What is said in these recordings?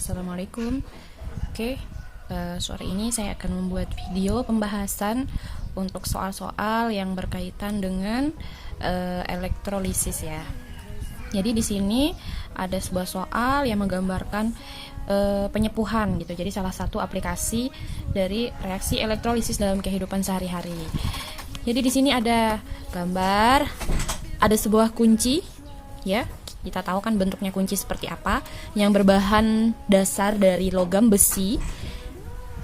Assalamualaikum. Oke, sore ini saya akan membuat video pembahasan untuk soal-soal yang berkaitan dengan elektrolisis ya. Jadi di sini ada sebuah soal yang menggambarkan penyepuhan gitu. Jadi salah satu aplikasi dari reaksi elektrolisis dalam kehidupan sehari-hari. Jadi di sini ada gambar, ada sebuah kunci ya. Kita tahu kan bentuknya kunci seperti apa, yang berbahan dasar dari logam besi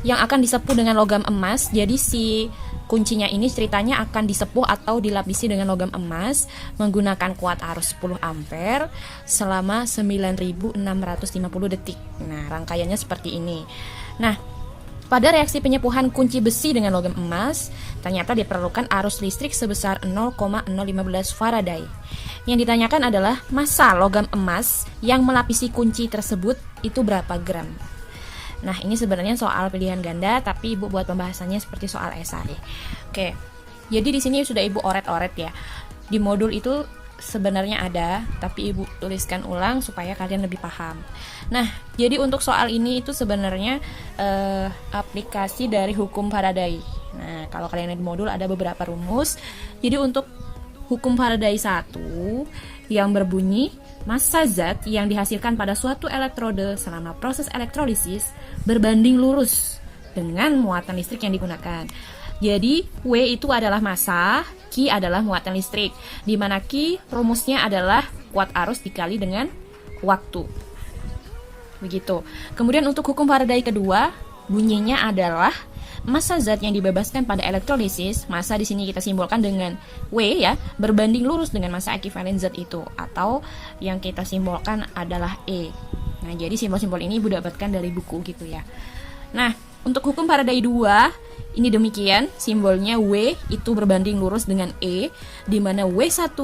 yang akan disepuh dengan logam emas. Jadi si kuncinya ini ceritanya akan disepuh atau dilapisi dengan logam emas menggunakan kuat arus 10 ampere selama 9650 detik. Nah, rangkaiannya seperti ini. Nah, pada reaksi penyepuhan kunci besi dengan logam emas, ternyata diperlukan arus listrik sebesar 0,015 Faraday. Yang ditanyakan adalah massa logam emas yang melapisi kunci tersebut itu berapa gram. Nah, ini sebenarnya soal pilihan ganda, tapi Ibu buat pembahasannya seperti soal esai. Oke, jadi di sini sudah Ibu oret-oret ya. Di modul itu sebenarnya ada, tapi Ibu tuliskan ulang supaya kalian lebih paham. Nah, jadi untuk soal ini itu sebenarnya aplikasi dari hukum Faraday. Nah, kalau kalian di modul ada beberapa rumus. Jadi untuk hukum Faraday 1 yang berbunyi massa zat yang dihasilkan pada suatu elektrode selama proses elektrolisis berbanding lurus dengan muatan listrik yang digunakan. Jadi W itu adalah massa, Q adalah muatan listrik, di mana Q rumusnya adalah kuat arus dikali dengan waktu. Begitu. Kemudian untuk hukum Faraday kedua, bunyinya adalah massa zat yang dibebaskan pada elektrolisis, massa di sini kita simbolkan dengan W ya, berbanding lurus dengan massa ekuivalen zat itu, atau yang kita simbolkan adalah E. Nah, jadi simbol-simbol ini Ibu dapatkan dari buku gitu ya. Nah, untuk hukum Faraday 2 ini demikian, simbolnya W itu berbanding lurus dengan E, di mana W1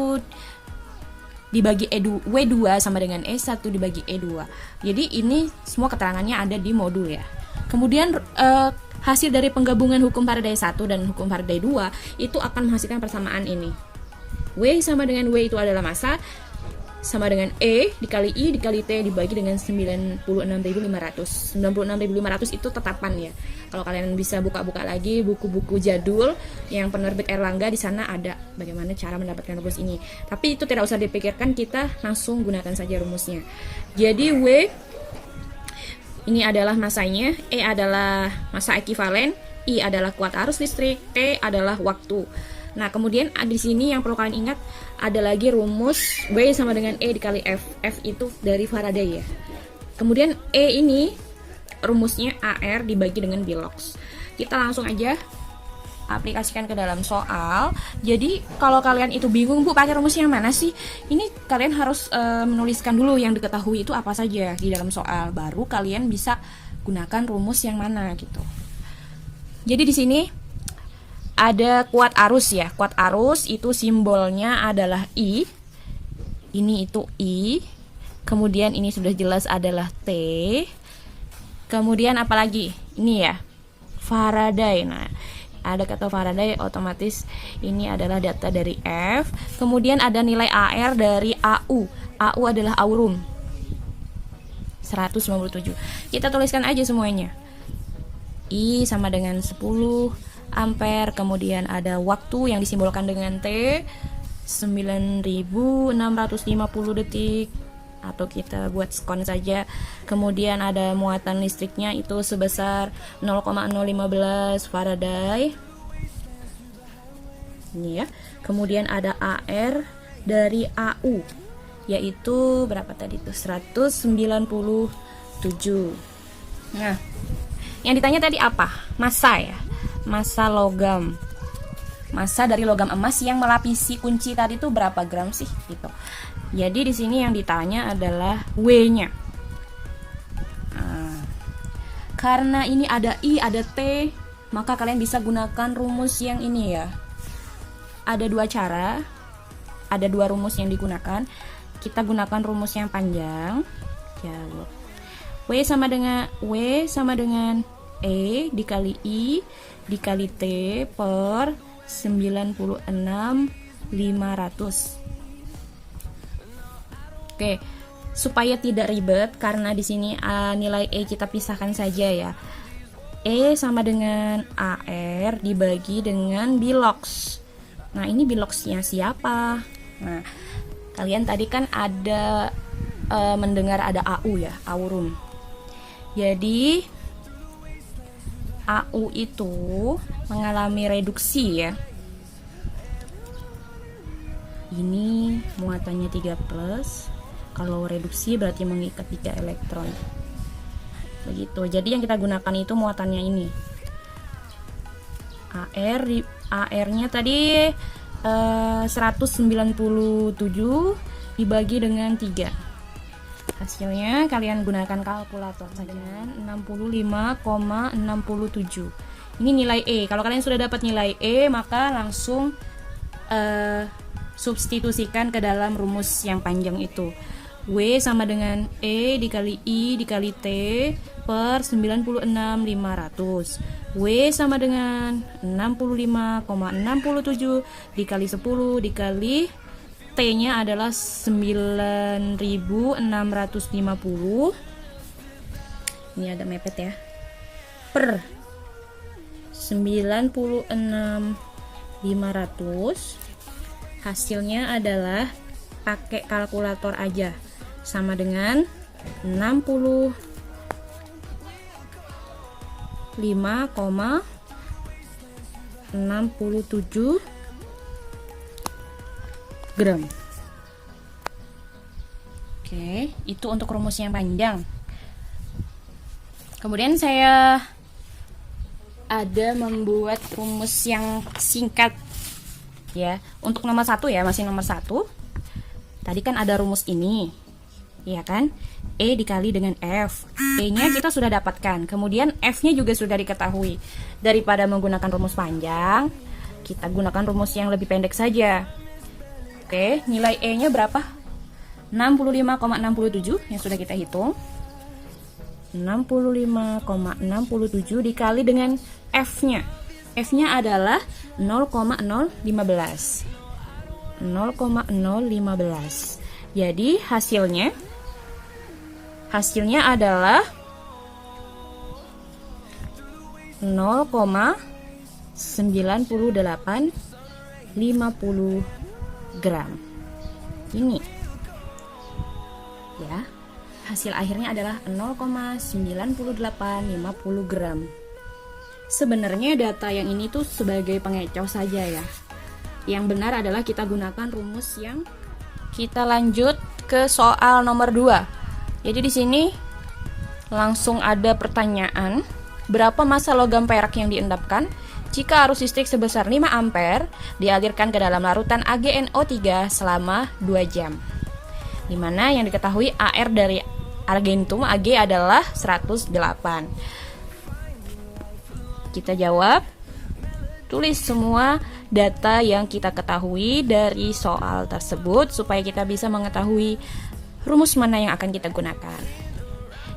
dibagi W2 sama dengan E1 dibagi E2. Jadi ini semua keterangannya ada di modul ya. Kemudian hasil dari penggabungan hukum Faraday 1 dan hukum Faraday 2 itu akan menghasilkan persamaan ini. W sama dengan W itu adalah massa, sama dengan E dikali I dikali T dibagi dengan 96.500. 96.500 itu tetapan ya. Kalau kalian bisa buka-buka lagi buku-buku jadul yang penerbit Erlangga, di sana ada bagaimana cara mendapatkan rumus ini. Tapi itu tidak usah dipikirkan, kita langsung gunakan saja rumusnya. Jadi W ini adalah massanya, E adalah massa ekuivalen, I adalah kuat arus listrik, T adalah waktu. Nah, kemudian di sini yang perlu kalian ingat ada lagi rumus W sama dengan E dikali F. F itu dari Faraday ya. Kemudian E ini rumusnya AR dibagi dengan Bilox. Kita langsung aja aplikasikan ke dalam soal. Jadi kalau kalian itu bingung, Bu, pakai rumus yang mana sih? Ini kalian harus menuliskan dulu yang diketahui itu apa saja di dalam soal. Baru kalian bisa gunakan rumus yang mana gitu. Jadi di sini ada kuat arus ya. Kuat arus itu simbolnya adalah I. Ini itu I. Kemudian ini sudah jelas adalah T. Kemudian apalagi? Ini ya, Faraday. Nah, ada kata Faraday, otomatis ini adalah data dari F. Kemudian ada nilai AR dari AU. AU adalah aurum 197. Kita tuliskan aja semuanya. I sama dengan 10 ampere. Kemudian ada waktu yang disimbolkan dengan T 9650 detik, atau kita buat skon saja. Kemudian ada muatan listriknya itu sebesar 0,015 Faraday. Ini ya. Kemudian ada AR dari AU, yaitu berapa tadi itu? 197. Nah, yang ditanya tadi apa? Massa ya. Massa logam. Massa dari logam emas yang melapisi kunci tadi itu berapa gram sih gitu. Jadi di sini yang ditanya adalah W-nya. Nah, karena ini ada I, ada T, maka kalian bisa gunakan rumus yang ini ya. Ada dua cara, ada dua rumus yang digunakan. Kita gunakan rumus yang panjang. Ya, W sama dengan E dikali I dikali T per 96.500. Oke, supaya tidak ribet, karena di sini nilai E kita pisahkan saja ya. E sama dengan AR dibagi dengan Bilox. Nah, ini Biloxnya siapa? Nah, kalian tadi kan ada mendengar ada AU ya, aurum. Jadi AU itu mengalami reduksi ya. Ini muatannya 3+. Kalau reduksi berarti mengikat 3 elektron. Begitu. Jadi yang kita gunakan itu muatannya ini. AR-nya tadi 197 dibagi dengan 3. Hasilnya kalian gunakan kalkulator saja, 65,67. Ini nilai E. Kalau kalian sudah dapat nilai E, maka langsung substitusikan ke dalam rumus yang panjang itu. W sama dengan E dikali I dikali T per 96.500. W sama dengan 65,67 dikali 10 dikali T-nya adalah 9.650. Ini ada mepet ya. Per 96.500. Hasilnya adalah pakai kalkulator aja, sama dengan 65,67 gram. Oke, itu untuk rumus yang panjang. Kemudian saya ada membuat rumus yang singkat ya. Untuk nomor 1 ya, masih nomor 1. Tadi kan ada rumus ini, ya kan? E dikali dengan F. E-nya kita sudah dapatkan. Kemudian F-nya juga sudah diketahui. Daripada menggunakan rumus panjang, kita gunakan rumus yang lebih pendek saja. Oke, nilai E-nya berapa? 65,67 yang sudah kita hitung. 65,67 dikali dengan F-nya. F-nya adalah 0,015. 0,015. Jadi hasilnya adalah 0,9850 gram. Ini ya, hasil akhirnya adalah 0,9850 gram. Sebenarnya data yang ini tuh sebagai pengecoh saja ya. Yang benar adalah kita gunakan rumus yang kita lanjut ke soal nomor 2. Jadi di sini langsung ada pertanyaan, berapa massa logam perak yang diendapkan jika arus listrik sebesar 5 ampere dialirkan ke dalam larutan AgNO3 selama 2 jam. Dimana yang diketahui AR dari argentum Ag adalah 108. Kita jawab, tulis semua data yang kita ketahui dari soal tersebut supaya kita bisa mengetahui rumus mana yang akan kita gunakan.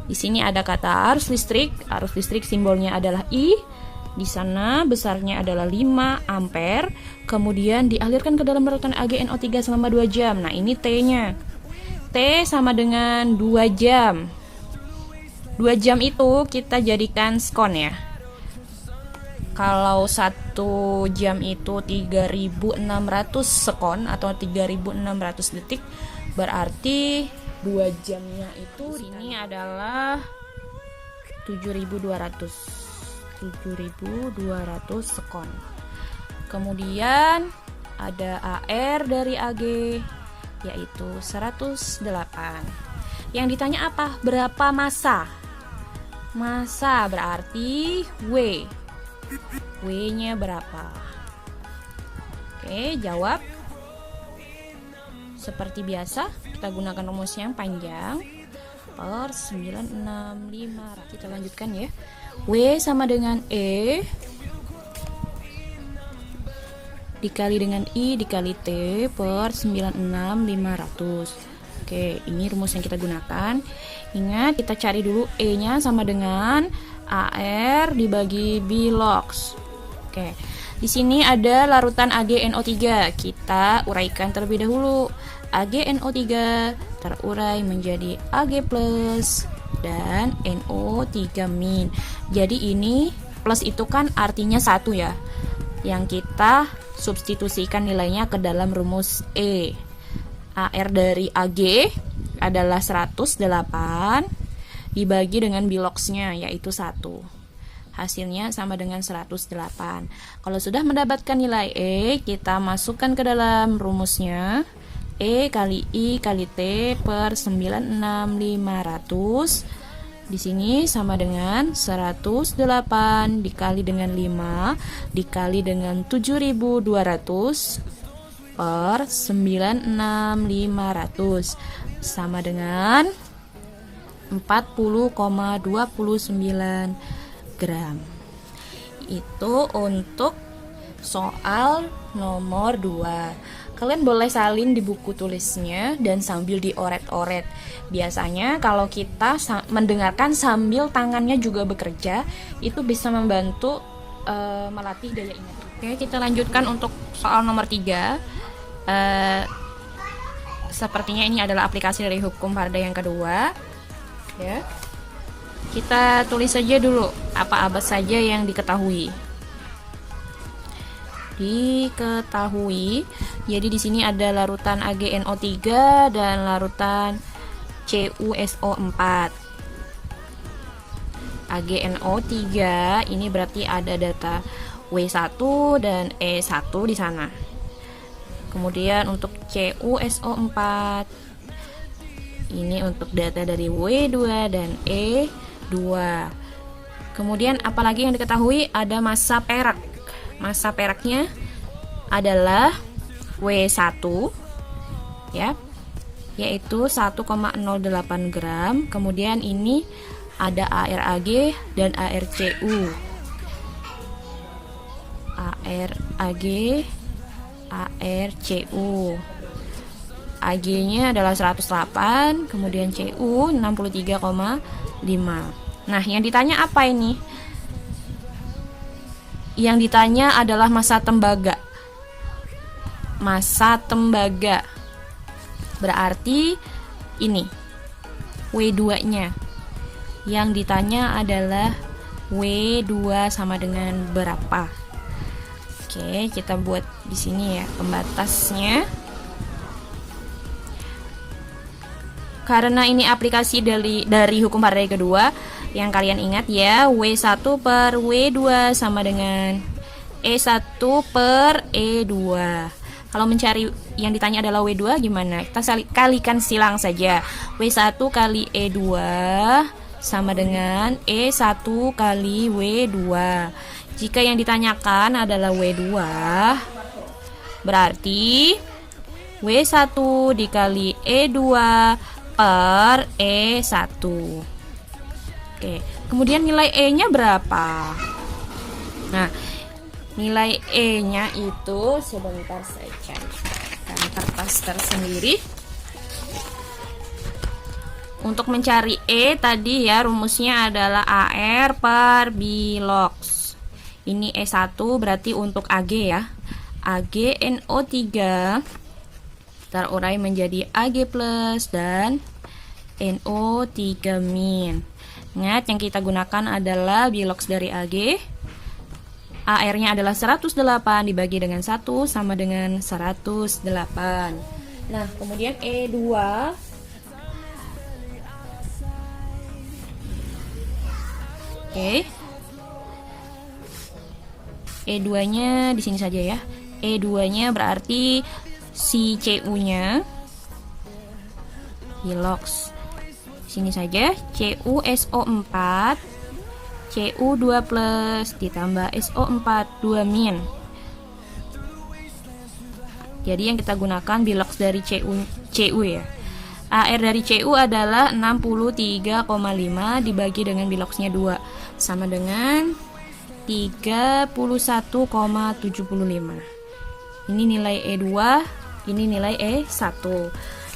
Di sini ada kata arus listrik simbolnya adalah I. Di sana besarnya adalah 5 ampere, kemudian dialirkan ke dalam larutan AgNO3 selama 2 jam. Nah, ini T-nya. T sama dengan 2 jam. 2 jam itu kita jadikan sekon ya. Kalau 1 jam itu 3.600 sekon atau 3.600 detik, berarti 2 jamnya itu ini adalah 7.200 sekon. Kemudian ada AR dari Ag yaitu 108. Yang ditanya apa? Berapa massa? Massa berarti W. W-nya berapa? Oke, jawab. Seperti biasa, kita gunakan rumus yang panjang per 965. Kita lanjutkan ya. W sama dengan E dikali dengan I dikali T per 96500. Oke, ini rumus yang kita gunakan. Ingat, kita cari dulu E-nya sama dengan AR dibagi Bilox. Oke, Di sini ada larutan AgNO3. Kita uraikan terlebih dahulu. AgNO3 terurai menjadi Ag+ dan NO3-. Jadi ini plus itu kan artinya 1 ya. Yang kita substitusikan nilainya ke dalam rumus E. AR dari Ag adalah 108 dibagi dengan biloxnya yaitu 1. Hasilnya sama dengan 108. Kalau sudah mendapatkan nilai E, kita masukkan ke dalam rumusnya. E kali I kali T per 96500. Di sini sama dengan 108 dikali dengan 5 dikali dengan 7200 per 96500 sama dengan 40,29 gram. Itu untuk soal nomor 2. Kalian boleh salin di buku tulisnya dan sambil dioret-oret. Biasanya kalau kita mendengarkan sambil tangannya juga bekerja, itu bisa membantu melatih daya ingat. Oke, kita lanjutkan untuk soal nomor 3. Sepertinya ini adalah aplikasi dari hukum pada yang kedua. Ya. Kita tulis saja dulu apa saja yang diketahui. Jadi di sini ada larutan AgNO3 dan larutan CuSO4. AgNO3 ini berarti ada data W1 dan E1 di sana. Kemudian untuk CuSO4 ini untuk data dari W2 dan E2. Kemudian apalagi yang diketahui, ada massa perak. Massa peraknya adalah W1 ya, yaitu 1,08 gram. Kemudian ini ada ARAG dan ARCU. ARAG, ARCU. AG-nya adalah 108, kemudian CU 63,5. Nah, yang ditanya apa ini? Yang ditanya adalah massa tembaga. Massa tembaga. Berarti ini W2-nya. Yang ditanya adalah W2 sama dengan berapa? Oke, kita buat di sini ya pembatasnya. Karena ini aplikasi dari hukum partai kedua, yang kalian ingat ya, W1 per W2 sama dengan E1 per E2. Kalau mencari yang ditanya adalah W2 gimana? Kita kalikan silang saja. W1 kali E2 sama dengan E1 kali W2. Jika yang ditanyakan adalah W2, berarti W1 dikali E2 per E1. Oke, kemudian nilai E-nya berapa? Nah, nilai E-nya itu sebentar saya carikan kertas tersendiri. Untuk mencari E tadi ya, rumusnya adalah AR per bilox. Ini E1 berarti untuk Ag ya. AgNO3 terurai menjadi Ag+ dan NO3-. Ingat, yang kita gunakan adalah bilox dari Ag. AR-nya adalah 108 dibagi dengan 1 sama dengan 108. Nah, kemudian E2 E2-nya di sini saja ya. E2-nya berarti si CU-nya bilox. Sini saja CuSO4 Cu2+ ditambah SO4 2-. Jadi yang kita gunakan bilox dari Cu ya. AR dari Cu adalah 63,5 dibagi dengan biloxnya 2 sama dengan 31,75. Ini nilai E2, ini nilai E1.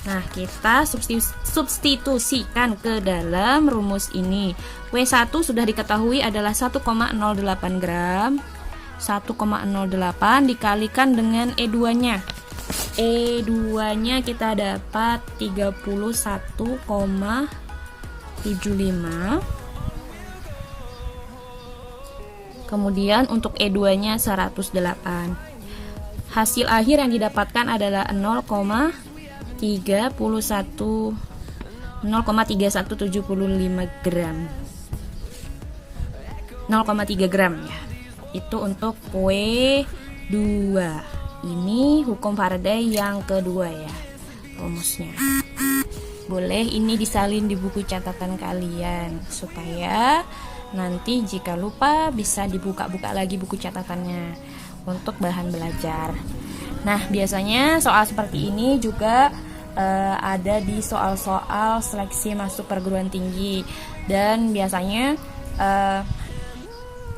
Nah, kita substitusikan ke dalam rumus ini. W1 sudah diketahui adalah 1,08 gram. 1,08 dikalikan dengan E2-nya. E2-nya kita dapat 31,75. Kemudian untuk E2-nya 108. Hasil akhir yang didapatkan adalah 0,3175 gram. 0,3 gram ya. Itu untuk kue 2. Ini hukum Faraday yang kedua ya, rumusnya. Boleh ini disalin di buku catatan kalian supaya nanti jika lupa bisa dibuka-buka lagi buku catatannya untuk bahan belajar. Nah, biasanya soal seperti ini juga ada di soal-soal seleksi masuk perguruan tinggi, dan biasanya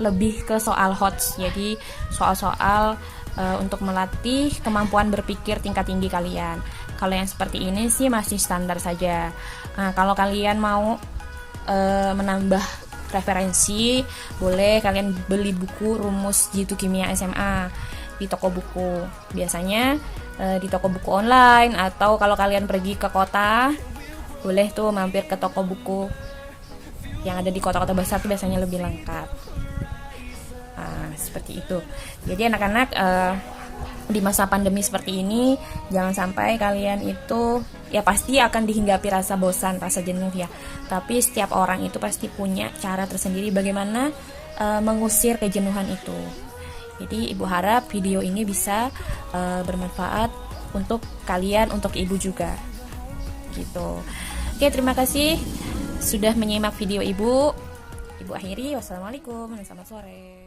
lebih ke soal HOTS. Jadi soal-soal untuk melatih kemampuan berpikir tingkat tinggi kalian. Kalau yang seperti ini sih masih standar saja. Nah, kalau kalian mau menambah referensi, boleh kalian beli buku Rumus Jitu Kimia SMA di toko buku. Biasanya di toko buku online, atau kalau kalian pergi ke kota, boleh tuh mampir ke toko buku yang ada di kota-kota besar, tuh biasanya lebih lengkap. Seperti itu. Jadi anak-anak di masa pandemi seperti ini, jangan sampai kalian itu, ya pasti akan dihinggapi rasa bosan, rasa jenuh ya. Tapi setiap orang itu pasti punya cara tersendiri bagaimana mengusir kejenuhan itu. Jadi ibu harap video ini bisa bermanfaat untuk kalian, untuk ibu juga gitu. Oke, terima kasih sudah menyimak video ibu. Ibu akhiri, wassalamualaikum dan selamat sore.